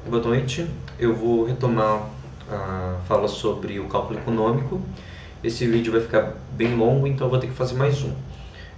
Boa noite. Eu vou retomar a fala sobre o cálculo econômico. Esse vídeo vai ficar bem longo, então eu vou ter que fazer mais um.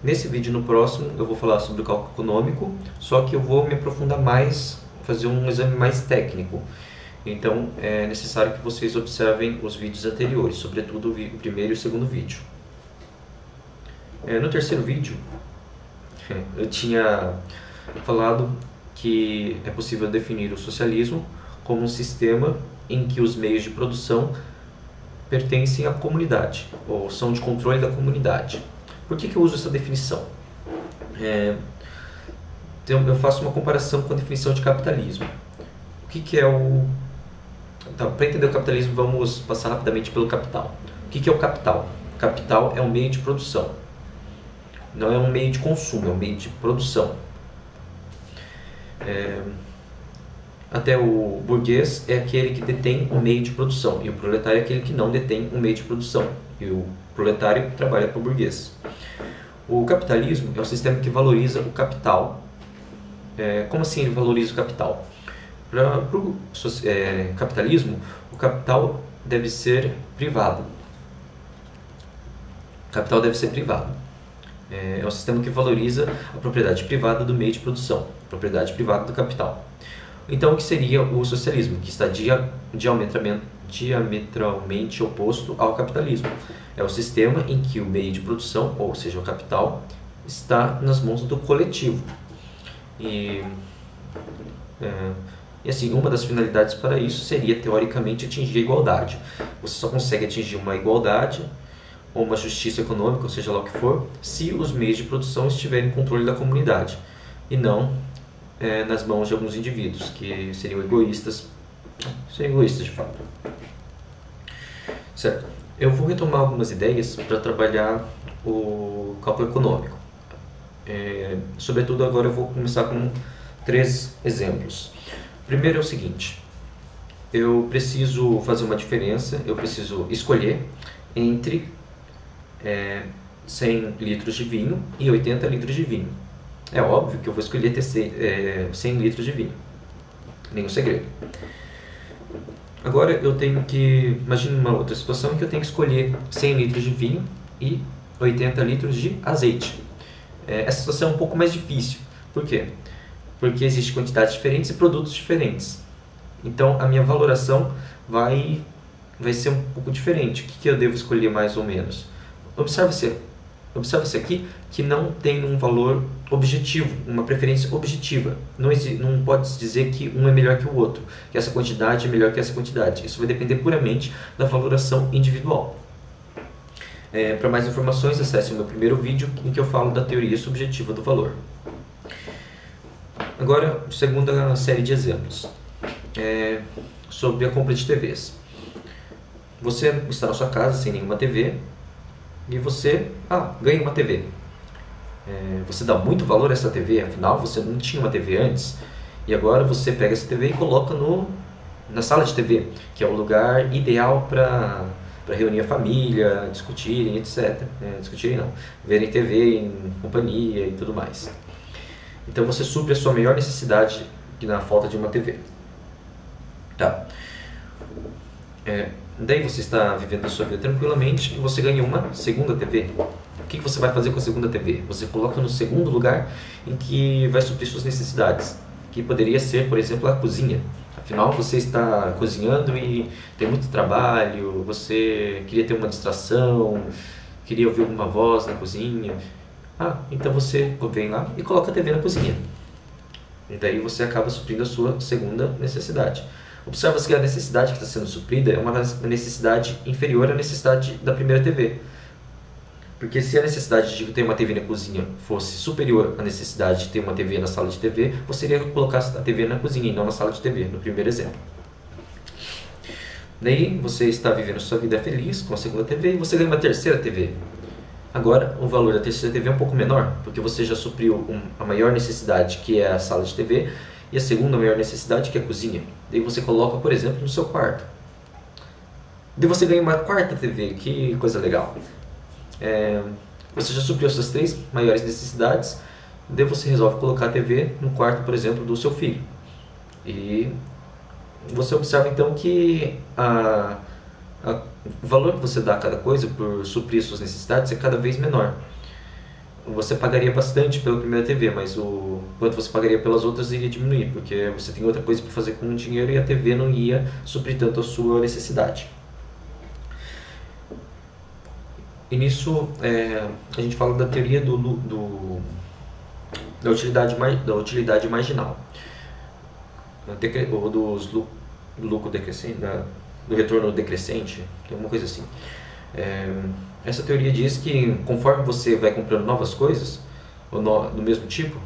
Nesse vídeo, no próximo, eu vou falar sobre o cálculo econômico, só que eu vou me aprofundar mais, fazer um exame mais técnico. Então é necessário que vocês observem os vídeos anteriores, sobretudo o primeiro e o segundo vídeo. No terceiro vídeo, eu tinha falado que é possível definir o socialismo como um sistema em que os meios de produção pertencem à comunidade, ou são de controle da comunidade. Por que eu uso essa definição? Eu faço uma comparação com a definição de capitalismo. O que é o... Para entender o capitalismo, vamos passar rapidamente pelo capital. O que é o capital? O capital é um meio de produção. Não é um meio de consumo, é um meio de produção. Até o burguês é aquele que detém um meio de produção, e o proletário é aquele que não detém um meio de produção, e o proletário trabalha para o burguês. O capitalismo é um sistema que valoriza o capital. Como assim ele valoriza o capital? Para o capitalismo, o capital deve ser privado. O capital deve ser privado. É um sistema que valoriza a propriedade privada do meio de produção, a propriedade privada do capital. Então, o que seria o socialismo, que está diametralmente oposto ao capitalismo? É o sistema em que o meio de produção, ou seja, o capital, está nas mãos do coletivo. E assim, uma das finalidades para isso seria, teoricamente, atingir a igualdade. Você só consegue atingir uma igualdade ou uma justiça econômica, ou seja lá o que for, se os meios de produção estiverem em controle da comunidade e não nas mãos de alguns indivíduos que seriam egoístas de fato. Certo. Eu vou retomar algumas ideias para trabalhar o cálculo econômico. Sobretudo agora eu vou começar com 3 exemplos. O primeiro é o seguinte: eu preciso fazer uma diferença, eu preciso escolher entre 100 litros de vinho e 80 litros de vinho. É óbvio que eu vou escolher ter 100 litros de vinho. Nenhum segredo. Agora eu tenho que... Imagine uma outra situação em que eu tenho que escolher 100 litros de vinho e 80 litros de azeite. Essa situação é um pouco mais difícil. Por quê? Porque existem quantidades diferentes e produtos diferentes. Então a minha valoração vai ser um pouco diferente. O que eu devo escolher mais ou menos? Observa-se aqui que não tem um valor objetivo, uma preferência objetiva. Não pode dizer que um é melhor que o outro, que essa quantidade é melhor que essa quantidade. Isso vai depender puramente da valoração individual. Para mais informações, acesse o meu primeiro vídeo em que eu falo da teoria subjetiva do valor. Agora, segunda série de exemplos. Sobre a compra de TVs. Você está na sua casa sem nenhuma TV e você ganha uma TV. Você dá muito valor a essa TV, afinal você não tinha uma TV antes, e agora você pega essa TV e coloca na sala de TV, que é o lugar ideal para reunir a família, discutirem, etc. Discutirem não, verem TV em companhia e tudo mais. Então você supre a sua maior necessidade na falta de uma TV. Tá. Daí você está vivendo a sua vida tranquilamente e você ganha uma segunda TV. O que você vai fazer com a segunda TV? Você coloca no segundo lugar em que vai suprir suas necessidades, que poderia ser, por exemplo, a cozinha. Afinal, você está cozinhando e tem muito trabalho, você queria ter uma distração, queria ouvir alguma voz na cozinha. Então você vem lá e coloca a TV na cozinha. E daí você acaba suprindo a sua segunda necessidade. Observa-se que a necessidade que está sendo suprida é uma necessidade inferior à necessidade da primeira TV. Porque se a necessidade de ter uma TV na cozinha fosse superior à necessidade de ter uma TV na sala de TV, você iria colocar a TV na cozinha e não na sala de TV, no primeiro exemplo. Daí você está vivendo sua vida feliz com a segunda TV e você ganha uma terceira TV. Agora o valor da terceira TV é um pouco menor, porque você já supriu a maior necessidade, que é a sala de TV, e a segunda maior necessidade, que é a cozinha. Daí você coloca, por exemplo, no seu quarto. Daí você ganha uma quarta TV, que coisa legal. Você já supriu as suas 3 maiores necessidades, daí você resolve colocar a TV no quarto, por exemplo, do seu filho. E você observa então que o valor que você dá a cada coisa por suprir suas necessidades é cada vez menor. Você pagaria bastante pela primeira TV, mas o quanto você pagaria pelas outras iria diminuir, porque você tem outra coisa para fazer com o dinheiro e a TV não ia suprir tanto a sua necessidade. E nisso a gente fala da teoria da utilidade marginal, ou do lucro decrescente, do retorno decrescente, tem alguma coisa assim. Essa teoria diz que conforme você vai comprando novas coisas, do mesmo tipo,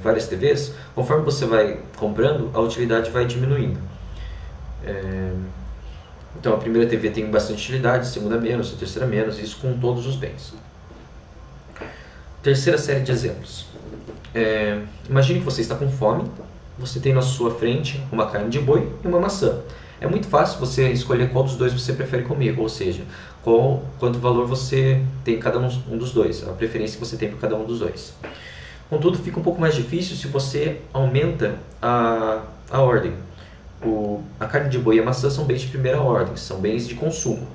várias TVs, conforme você vai comprando, a utilidade vai diminuindo. Então a primeira TV tem bastante utilidade, a segunda menos, a terceira menos, isso com todos os bens. Terceira série de exemplos. Imagine que você está com fome, você tem na sua frente uma carne de boi e uma maçã. É muito fácil você escolher qual dos dois você prefere comer, ou seja, quanto valor você tem em cada um dos dois, a preferência que você tem por cada um dos dois. Contudo, fica um pouco mais difícil se você aumenta a ordem. A carne de boi e a maçã são bens de primeira ordem, são bens de consumo.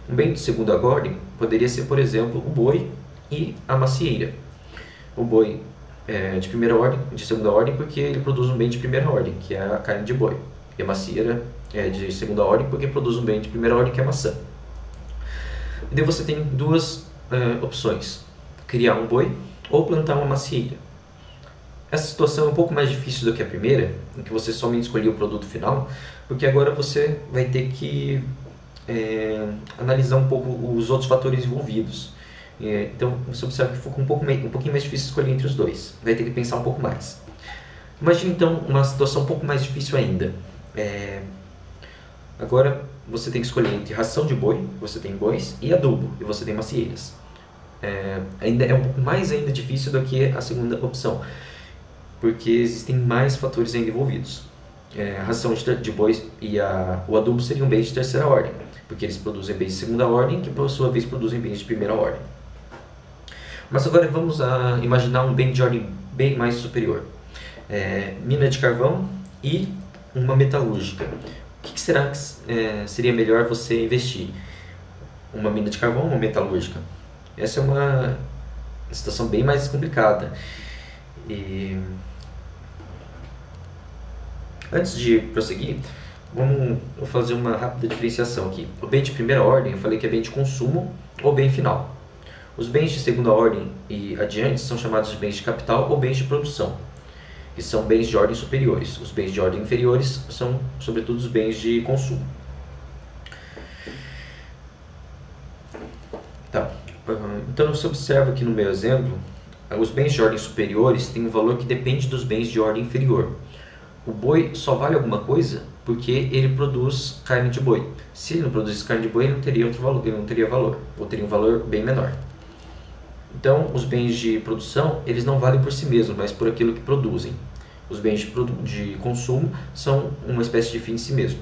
Um bem de segunda ordem poderia ser, por exemplo, o boi e a macieira. O boi é de primeira ordem, de segunda ordem, porque ele produz um bem de primeira ordem, que é a carne de boi. E a macieira é de segunda ordem, porque produz um bem de primeira ordem, que é a maçã. E daí você tem duas opções: criar um boi ou plantar uma macieira. Essa situação é um pouco mais difícil do que a primeira, em que você somente escolhia o produto final, porque agora você vai ter que analisar um pouco os outros fatores envolvidos. Então você observa que fica um pouquinho mais difícil escolher entre os dois, vai ter que pensar um pouco mais. Imagine então uma situação um pouco mais difícil ainda. Agora você tem que escolher entre ração de boi, você tem bois, e adubo, e você tem macieiras. Ainda é um pouco mais ainda difícil do que a segunda opção, porque existem mais fatores ainda envolvidos. A ração de bois e o adubo seriam bens de terceira ordem, porque eles produzem bens de segunda ordem, que por sua vez produzem bens de primeira ordem. Mas agora vamos imaginar um bem de ordem bem mais superior. Mina de carvão e uma metalúrgica. O que será que seria melhor você investir? Uma mina de carvão ou uma metalúrgica? Essa é uma situação bem mais complicada. E antes de prosseguir, vou fazer uma rápida diferenciação aqui. O bem de primeira ordem, eu falei que é bem de consumo ou bem final. Os bens de segunda ordem e adiante são chamados de bens de capital ou bens de produção, que são bens de ordem superiores. Os bens de ordem inferiores são, sobretudo, os bens de consumo. Tá. Então, você observa aqui no meu exemplo, os bens de ordem superiores têm um valor que depende dos bens de ordem inferior. O boi só vale alguma coisa porque ele produz carne de boi. Se ele não produzisse carne de boi, ele não teria outro valor, ele não teria valor, ou teria um valor bem menor. Então, os bens de produção, eles não valem por si mesmos, mas por aquilo que produzem. Os bens de consumo são uma espécie de fim em si mesmo.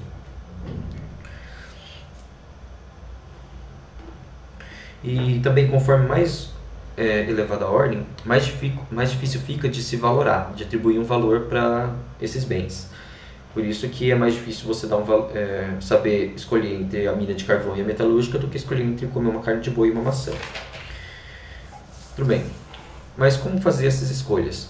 E também, conforme mais elevada a ordem, mais difícil fica de se valorar, de atribuir um valor para esses bens. Por isso que é mais difícil você saber escolher entre a mina de carvão e a metalúrgica do que escolher entre comer uma carne de boi e uma maçã. Tudo bem, mas como fazer essas escolhas?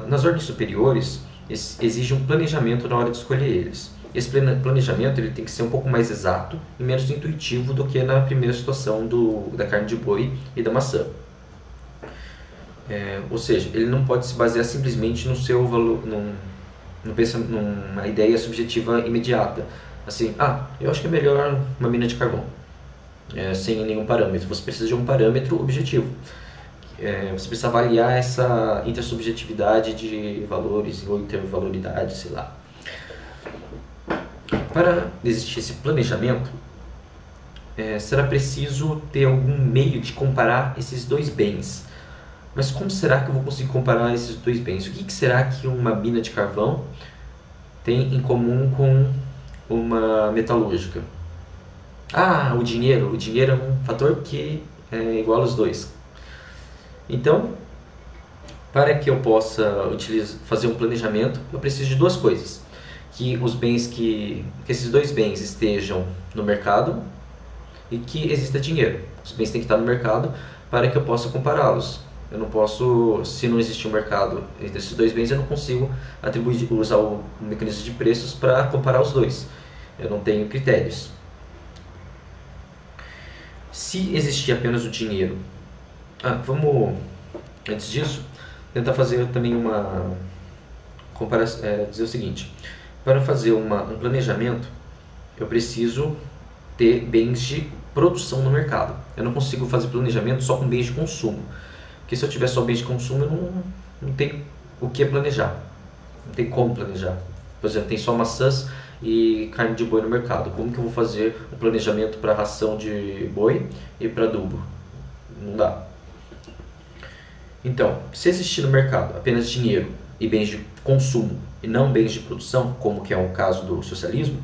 Nas ordens superiores, exige um planejamento na hora de escolher eles. Esse planejamento ele tem que ser um pouco mais exato e menos intuitivo do que na primeira situação da carne de boi e da maçã. Ou seja, ele não pode se basear simplesmente no seu valor, numa ideia subjetiva imediata. Assim, eu acho que é melhor uma mina de carvão, sem nenhum parâmetro. Você precisa de um parâmetro objetivo. Você precisa avaliar essa intersubjetividade de valores ou intervaloridade, sei lá. Para existir esse planejamento, será preciso ter algum meio de comparar esses dois bens. Mas como será que eu vou conseguir comparar esses dois bens? O que será que uma mina de carvão tem em comum com uma metalúrgica? O dinheiro. O dinheiro é um fator que é igual aos dois. Então, para que eu possa fazer um planejamento, eu preciso de duas coisas. que os bens que esses dois bens estejam no mercado e que exista dinheiro. Os bens têm que estar no mercado para que eu possa compará-los. Eu não posso, se não existir um mercado entre esses dois bens, eu não consigo usar o mecanismo de preços para comparar os dois. Eu não tenho critérios. Se existir apenas o dinheiro... vamos, antes disso, tentar fazer também uma comparação, dizer o seguinte. Para fazer um planejamento, eu preciso ter bens de produção no mercado. Eu não consigo fazer planejamento só com bens de consumo. Porque se eu tiver só bens de consumo, eu não tenho o que planejar. Não tem como planejar. Por exemplo, tem só maçãs e carne de boi no mercado. Como que eu vou fazer um planejamento para ração de boi e para adubo? Não dá. Então, se existir no mercado apenas dinheiro e bens de consumo e não bens de produção, como que é o caso do socialismo,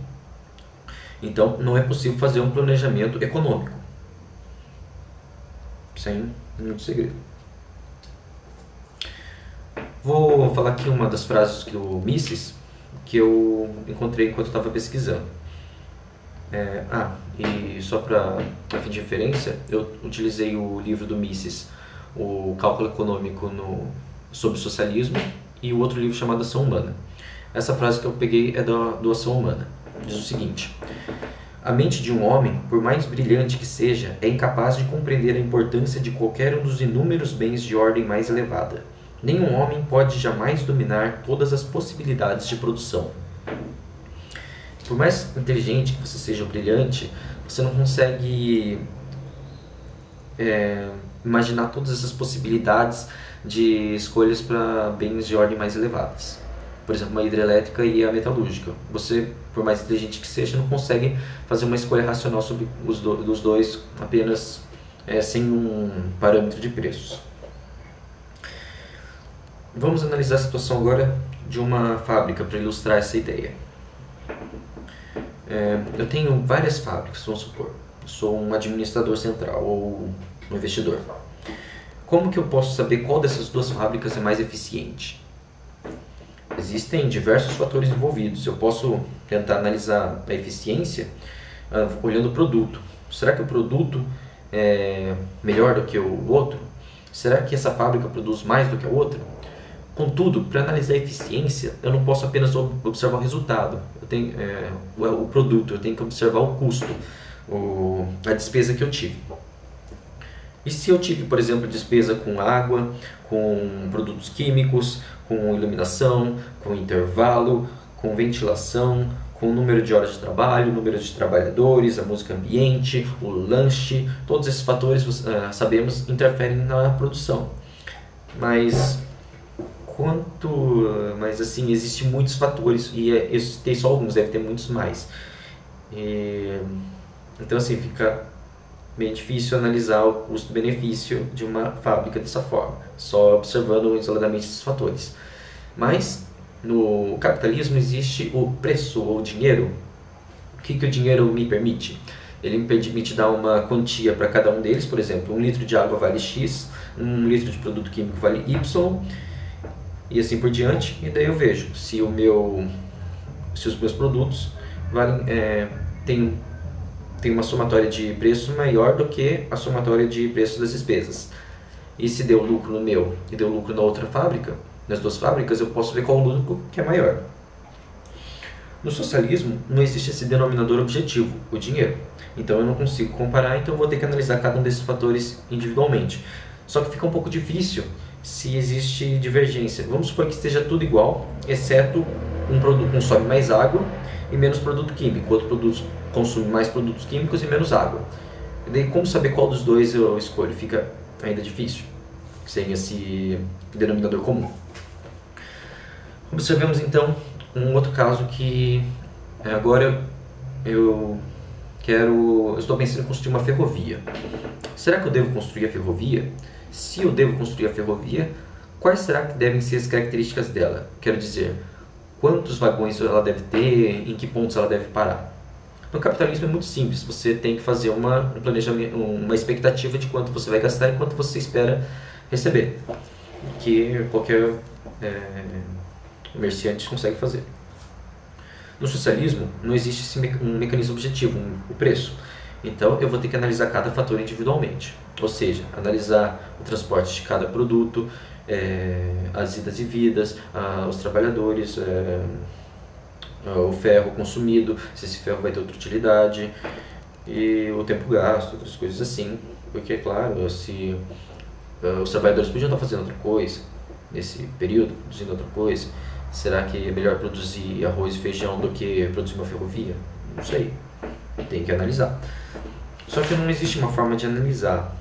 então não é possível fazer um planejamento econômico. Sem muito segredo. Vou falar aqui uma das frases do Mises que eu encontrei enquanto eu estava pesquisando. E só para fim de referência, eu utilizei o livro do Mises, o Cálculo Econômico sobre o Socialismo, e o outro livro chamado Ação Humana. Essa frase que eu peguei é do Ação Humana. Diz o seguinte: a mente de um homem, por mais brilhante que seja, é incapaz de compreender a importância de qualquer um dos inúmeros bens de ordem mais elevada. Nenhum homem pode jamais dominar todas as possibilidades de produção. Por mais inteligente que você seja, brilhante, você não consegue imaginar todas essas possibilidades de escolhas para bens de ordem mais elevadas. Por exemplo, uma hidrelétrica e a metalúrgica. Você, por mais inteligente que seja, não consegue fazer uma escolha racional sobre os dois apenas sem um parâmetro de preços. Vamos analisar a situação agora de uma fábrica para ilustrar essa ideia. Eu tenho várias fábricas, vamos supor. Sou um administrador central ou um investidor. Como que eu posso saber qual dessas duas fábricas é mais eficiente? Existem diversos fatores envolvidos. Eu posso tentar analisar a eficiência olhando o produto. Será que o produto é melhor do que o outro? Será que essa fábrica produz mais do que a outra? Contudo, para analisar a eficiência, eu não posso apenas observar o resultado. Eu tenho o produto, eu tenho que observar o custo, a despesa que eu tive. E se eu tive, por exemplo, despesa com água, com produtos químicos, com iluminação, com intervalo, com ventilação, com o número de horas de trabalho, o número de trabalhadores, a música ambiente, o lanche, todos esses fatores, sabemos, interferem na produção. Mas assim, existem muitos fatores e eu citei só alguns, deve ter muitos mais. Então assim, fica bem difícil analisar o custo-benefício de uma fábrica dessa forma, só observando isoladamente esses fatores. Mas no capitalismo existe o preço ou dinheiro. O que o dinheiro me permite? Ele me permite dar uma quantia para cada um deles. Por exemplo, 1 litro de água vale X, 1 litro de produto químico vale Y, e assim por diante. E daí eu vejo se os meus produtos tem uma somatória de preço maior do que a somatória de preço das despesas. E se deu lucro no meu e deu lucro na outra fábrica, nas duas fábricas, eu posso ver qual o lucro que é maior. No socialismo, não existe esse denominador objetivo, o dinheiro. Então eu não consigo comparar, então eu vou ter que analisar cada um desses fatores individualmente. Só que fica um pouco difícil se existe divergência. Vamos supor que esteja tudo igual, exceto um produto consome mais água e menos produto químico, outro produto consome mais produtos químicos e menos água. E daí, como saber qual dos dois eu escolho? Fica ainda difícil, sem esse denominador comum. Observemos então um outro caso que agora eu estou pensando em construir uma ferrovia. Será que eu devo construir a ferrovia? Se eu devo construir a ferrovia, quais será que devem ser as características dela? Quero dizer, quantos vagões ela deve ter, em que pontos ela deve parar? No capitalismo é muito simples, você tem que fazer um planejamento, uma expectativa de quanto você vai gastar e quanto você espera receber, que qualquer comerciante consegue fazer. No socialismo, não existe um mecanismo objetivo, o preço. Então, eu vou ter que analisar cada fator individualmente. Ou seja, analisar o transporte de cada produto, as idas e vidas, os trabalhadores, o ferro consumido, se esse ferro vai ter outra utilidade, e o tempo gasto, outras coisas assim. Porque, é claro, se os trabalhadores podiam estar fazendo outra coisa nesse período, produzindo outra coisa, será que é melhor produzir arroz e feijão do que produzir uma ferrovia? Não sei, tem que analisar. Só que não existe uma forma de analisar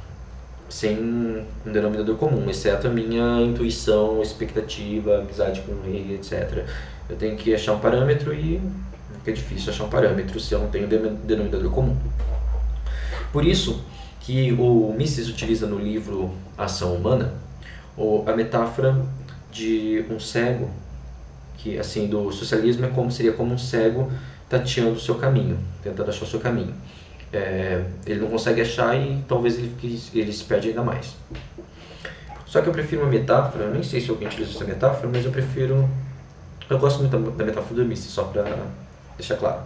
sem um denominador comum, exceto a minha intuição, expectativa, amizade com ele, etc. Eu tenho que achar um parâmetro e é difícil achar um parâmetro se eu não tenho denominador comum. Por isso que o Mises utiliza no livro Ação Humana a metáfora de um cego, que assim, do socialismo seria como um cego tateando o seu caminho, tentando achar o seu caminho. Ele não consegue achar e talvez ele se perde ainda mais. Só que eu prefiro uma metáfora, eu nem sei se alguém utiliza essa metáfora, mas eu gosto muito da metáfora do Mises, só para deixar claro.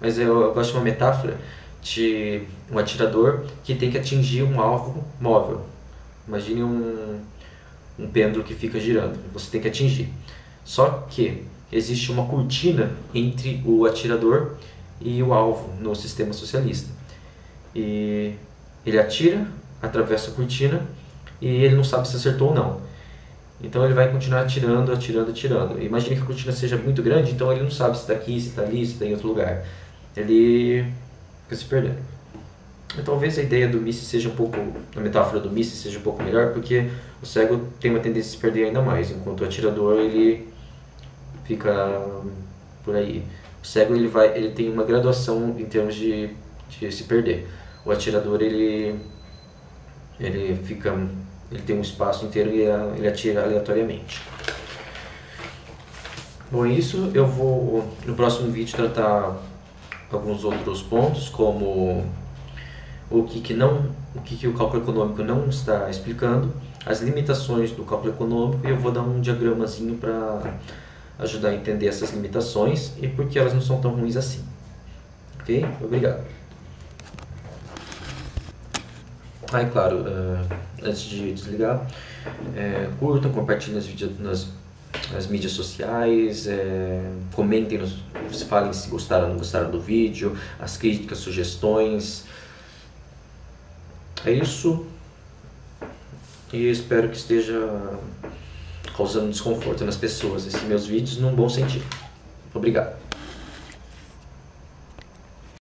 Mas eu gosto de uma metáfora de um atirador que tem que atingir um alvo móvel. Imagine um pêndulo que fica girando, você tem que atingir. Só que existe uma cortina entre o atirador e o alvo no sistema socialista. E ele atira, atravessa a cortina e ele não sabe se acertou ou não. Então ele vai continuar atirando, atirando, atirando. Imagine que a cortina seja muito grande, então ele não sabe se está aqui, se está ali, se está em outro lugar. Ele fica se perdendo. E talvez a ideia do Mises seja a metáfora do Mises seja um pouco melhor, porque o cego tem uma tendência a se perder ainda mais, enquanto o atirador ele fica por aí. O cego ele tem uma graduação em termos de se perder. O atirador ele tem um espaço inteiro e ele atira aleatoriamente. Bom, isso eu vou no próximo vídeo tratar alguns outros pontos, como o que o cálculo econômico não está explicando, as limitações do cálculo econômico, e eu vou dar um diagramazinho para ajudar a entender essas limitações e por que elas não são tão ruins assim. Ok? Obrigado. E claro, antes de desligar, curtam, compartilhem nas mídias sociais, comentem, falem se gostaram ou não gostaram do vídeo, as críticas, sugestões. É isso, e espero que esteja causando desconforto nas pessoas, esses meus vídeos, num bom sentido. Obrigado.